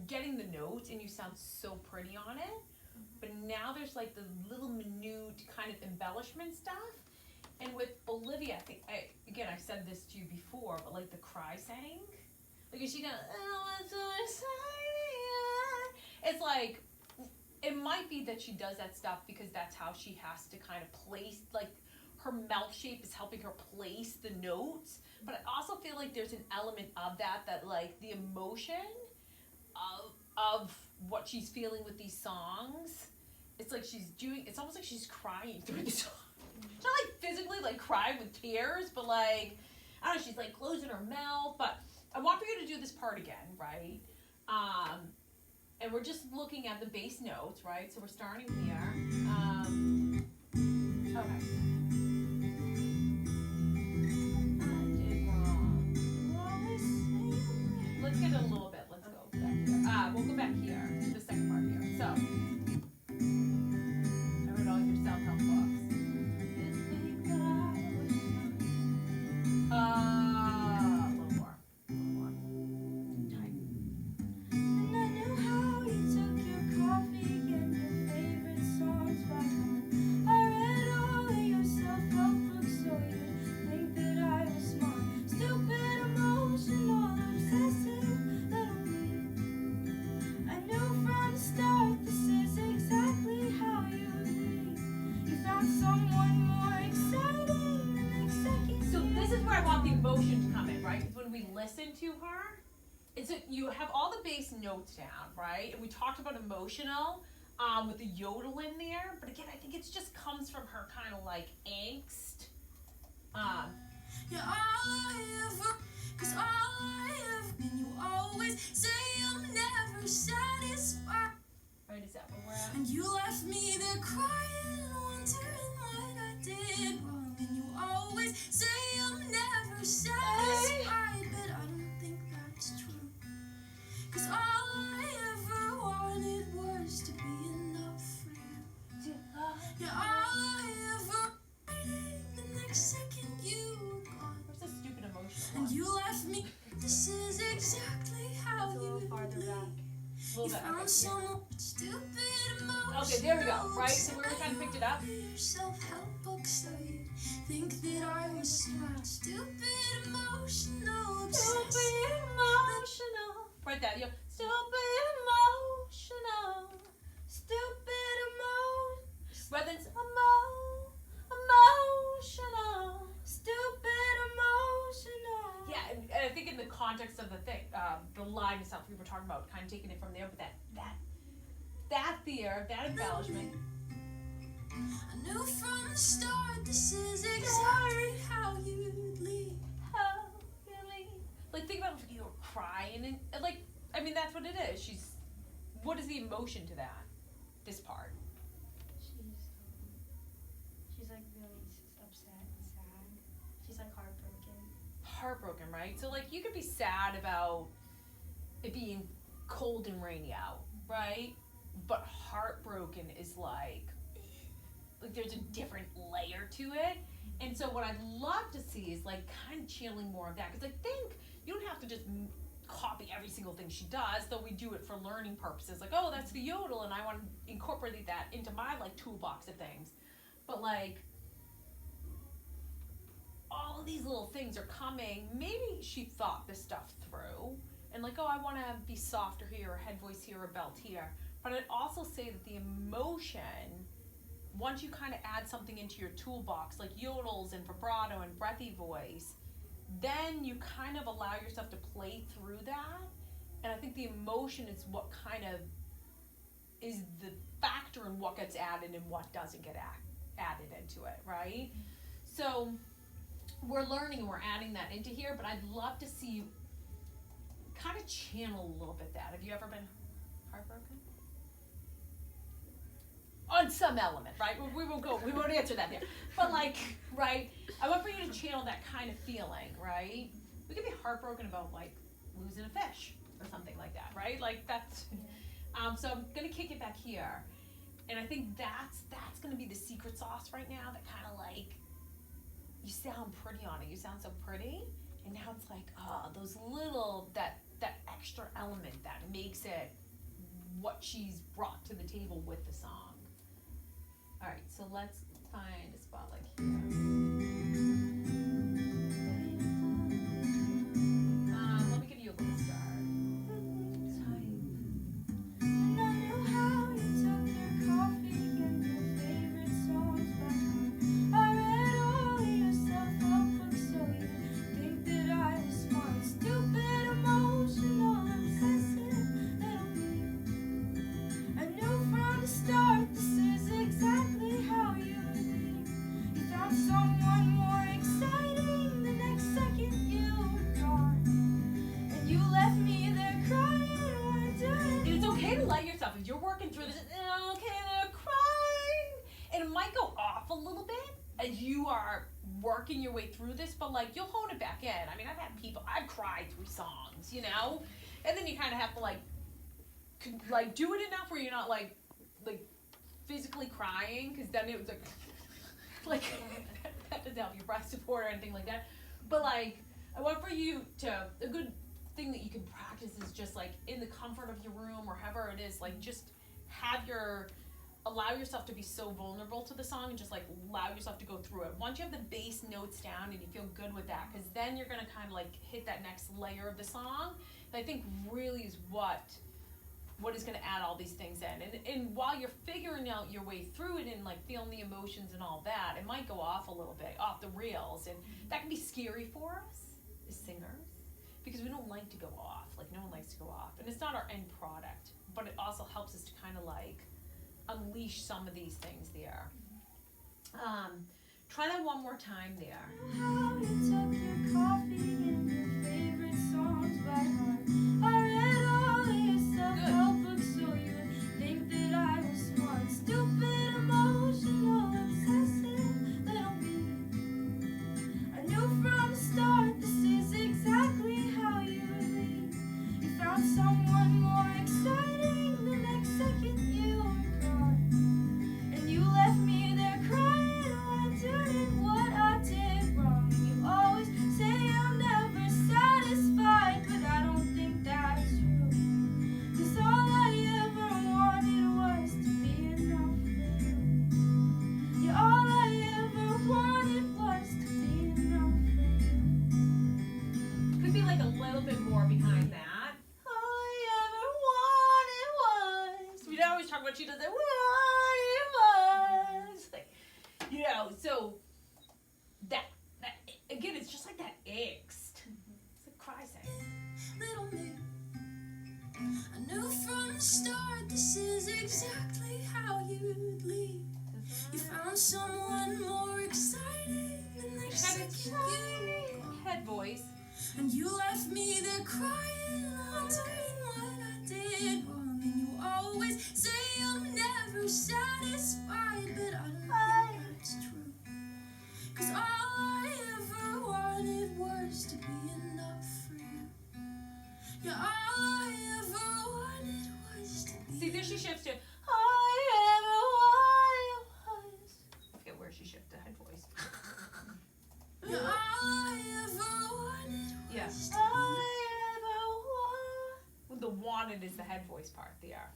getting the notes and you sound so pretty on it, but now there's like the little minute kind of embellishment stuff. And with Olivia, I think, again, I said this to you before, but like the cry saying, like is she gonna, oh, it's so exciting. It's like, it might be that she does that stuff because that's how she has to kind of place, like her mouth shape is helping her place the notes. But I also feel like there's an element of that like the emotion of what she's feeling with these songs, it's like she's doing, it's almost like she's crying through the song. She's not like physically like crying with tears, but like, I don't know, she's like closing her mouth. But I want for you to do this part again, right? And we're just looking at the bass notes, right? So we're starting here. Okay. Let's get it a little bit. Let's go back here. We'll go back here to the second part here. So, I read all your self-help books. A little more. Tight. And I knew how you took your coffee and your favorite songs by heart. I read all of your self-help books so you'd think that I was smart. Stupid, emotional, obsessive little me. I knew from the start this is exactly how you'd be. You found someone more exciting the next second. So this is where I want the emotion to come in, right? Because when we listen to her, it's a, you have all the bass notes down, right? And we talked about emotional with the yodel in there. But again, I think it just comes from her kind of like angst. You're all I ever, 'cause all I ever, and you always say I'm never satisfied. Right, is that where we're at? And you left me there crying, wondering what I did wrong. And you always say I'm never satisfied, but I don't think that's true. 'Cause all I ever wanted was to be enough for you. You're all I ever wanted, the next second you were gone. Where's the stupid emotional And one? you left me, this is exactly how It's a little you farther leave. back. A little You bit. found Okay, someone stupid emotional. Okay, there we go, right? So where we kind of picked it up. Your self-help book so you'd think that I was smart. Stupid emotional. Stupid emotional. Right there, you. Stupid emotional. Stupid emotional. Rather than emotional. Stupid emotional. Yeah, and I think in the context of the thing, the line and stuff we were talking about, kind of taking it from there, but that fear, that embellishment. I knew from the start this is exactly how you'd leave. How really? Like think about if you were crying and like, I mean that's what it is. What is the emotion to that? This part. She's like really upset and sad. She's like heartbroken. Heartbroken, right? So like you could be sad about it being cold and rainy out, right? But heartbroken is like there's a different layer to it. And so what I'd love to see is like kind of channeling more of that, because I think you don't have to just copy every single thing she does, though we do it for learning purposes, like, oh, that's the yodel and I want to incorporate that into my like toolbox of things. But like all of these little things are coming, maybe she thought this stuff through and like, oh, I want to be softer here, or head voice here, or belt here. But I'd also say that the emotion, once you kind of add something into your toolbox, like yodels and vibrato and breathy voice, then you kind of allow yourself to play through that. And I think the emotion is what kind of is the factor in what gets added and what doesn't get added into it, right? So we're learning and we're adding that into here, but I'd love to see you kind of channel a little bit that. Have you ever been heartbroken? On some element, right? We won't answer that here. But like, right, I want for you to channel that kind of feeling, right? We could be heartbroken about like losing a fish or something like that, right? Like that's, so I'm gonna kick it back here. And I think that's gonna be the secret sauce right now, that kind of like, you sound pretty on it, you sound so pretty. And now it's like, those little, that extra element that makes it what she's brought to the table with the song. All right, so let's find a spot like here. Let me give you a little start. And I knew how you took your coffee and your favorite songs by heart. I read all of your self-help books so you think that I was smart. Stupid, emotional, obsessive little me. I knew from the start this is exactly how you leave. You found someone more exciting the next second you were gone. And you left me there crying, wondering. It's okay to let yourself, if you're working through this, it's okay to crying. And it might go off a little bit as you are working your way through this, but like you'll hone it back in. I mean, I've cried through songs, you know? And then you kind of have to like do it enough where you're not like physically crying, because then it was like that doesn't help your breath support or anything like that. But like, I want for you to, a good thing that you can practice is just like in the comfort of your room or however it is, like just allow yourself to be so vulnerable to the song and just like allow yourself to go through it. Once you have the bass notes down and you feel good with that, because then you're gonna kind of like hit that next layer of the song that I think really is what is gonna add all these things in. And while you're figuring out your way through it and like feeling the emotions and all that, it might go off a little bit, off the rails, and that can be scary for us as singers, because we don't like to go off. Like no one likes to go off, and it's not our end product, but it also helps us to kind of like unleash some of these things there. Try that one more time there. How you took your coffee and your favorite songs by heart. I read all of your self-help books so you think that I was smart. Stupid, emotional, obsessive little me. I knew from the start this is exactly how you leave. You found someone more exciting the next second you were gone. And you left me there crying, wondering what I did wrong. You always say I'm never satisfied, but I don't think that's true. 'Cause all I ever wanted was to be enough for you. Yeah, all I ever wanted was to be enough for you. Could be like a little bit more behind that. All I ever wanted was. We always talk about she does it. What it was. Like, you know, so that again, it's just like that angst. It's a cry sing. Little me, I knew from the start this is exactly how you'd leave. You found someone more exciting the next second you, Head voice. and you left me there crying, wondering what I did wrong. And you always say I'm never satisfied, but I don't think that's true. 'Cause all I ever wanted was to be enough for you. Yeah, all I ever wanted was to be. See, there she shifts to all I ever wanted was. I forget where she shifts to head voice. Yeah, all I ever wanted was Yes. to All I ever want. Well, the wanted is the head voice part there.